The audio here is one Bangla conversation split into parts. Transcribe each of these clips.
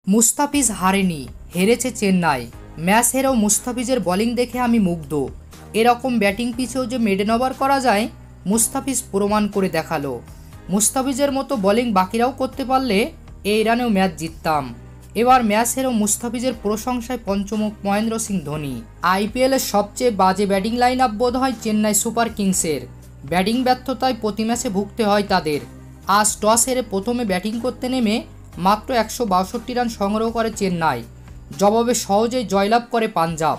মুস্তাফিজ হারেনি, হেরেছে চেন্নাই। ম্যাচ হেরেও মুস্তাফিজের বোলিং দেখে আমি মুগ্ধ। এরকম ব্যাটিং পিছেও যে মেডেন ওভার করা যায়, মুস্তাফিজ প্রমাণ করে দেখালো। মুস্তাফিজের মতো বোলিং বাকিরাও করতে পারলে এই রানেও ম্যাচ জিততাম। এবার ম্যাচ হেরেও মুস্তাফিজের প্রশংসায় পঞ্চমুখ মহেন্দ্র সিং ধোনি। আইপিএলের সবচেয়ে বাজে ব্যাটিং লাইন আপ বোধ হয় চেন্নাই সুপার কিংসের। ব্যাটিং ব্যর্থতায় প্রতি ম্যাচে ভুগতে হয় তাদের। আজ টস হেরে প্রথমে ব্যাটিং করতে নেমে মাত্র 162 রান সংগ্রহ করে চেন্নাই। জবাবে সহজেই জয়লাভ করে পাঞ্জাব।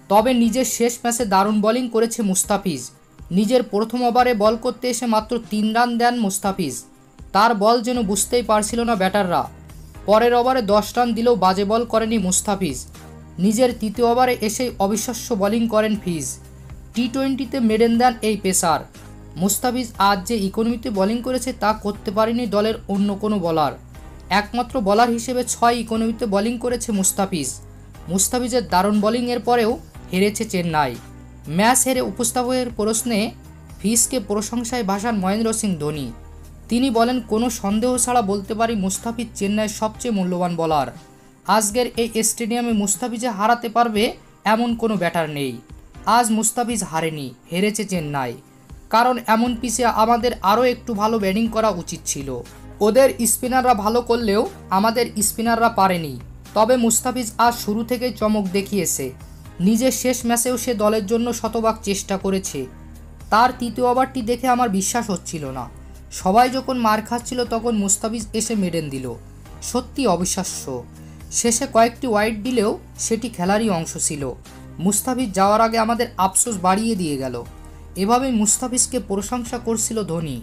তবে নিজের শেষ ম্যাচে দারুণ বোলিং করেছে মুস্তাফিজ। নিজের প্রথম ওভারে বল করতে এসে মাত্র 3 রান দেন মুস্তাফিজ। তার বল যেন বুঝতেই পারছিল না ব্যাটাররা। পরের ওভারে 10 রান দিলেও বাজে বল করেনি মুস্তাফিজ। নিজের তৃতীয় ওভারে এসেই অবিশ্বাস্য বোলিং করেন ফিজ। টি-20তে মেডেন দেন এই পেসার। মুস্তাফিজ আজ যে ইকোনমিতে বোলিং করেছে তা করতে পারেনি দলের অন্য কোনো বোলার। একমাত্র বোলার হিসেবে 6 ইকোনমিতে বোলিং করেছে মুস্তাফিজ। মুস্তাফিজের দারুণ বোলিংয়ের পরেও হেরেছে চেন্নাই। ম্যাচ হেরে উপস্থাপকের প্রশ্নে ফিজকে প্রশংসায় ভাসান মহেন্দ্র সিং ধোনি। তিনি বলেন, কোনো সন্দেহ ছাড়া বলতে পারি মুস্তাফিজ চেন্নাইয়ের সবচেয়ে মূল্যবান বোলার। আজকের এই স্টেডিয়ামে মুস্তাফিজে হারাতে পারবে এমন কোনো ব্যাটার নেই। আজ মুস্তাফিজ হারেনি, হেরেছে চেন্নাই। কারণ এমন পিচে আমাদের আরও একটু ভালো ব্যাটিং করা উচিত ছিল। ওদের স্পিনাররা ভালো করলেও আমাদের স্পিনাররা পারেনি। তবে মুস্তাফিজ আজ শুরু থেকেই চমক দেখিয়েছে। নিজের শেষ ম্যাচেও সে দলের জন্য শতভাগ চেষ্টা করেছে। তার তৃতীয় ওভারটি দেখে আমার বিশ্বাস হচ্ছিল না। সবাই যখন মার খাচ্ছিল তখন মুস্তাফিজ এসে মেডেন দিল। সত্যি অবিশ্বাস্য। শেষে কয়েকটি ওয়াইড দিলেও সেটি খেলারই অংশ ছিল। মুস্তাফিজ যাওয়ার আগে আমাদের আফসোস বাড়িয়ে দিয়ে গেল। এভাবেই মুস্তাফিজকে প্রশংসা করছিল ধোনি।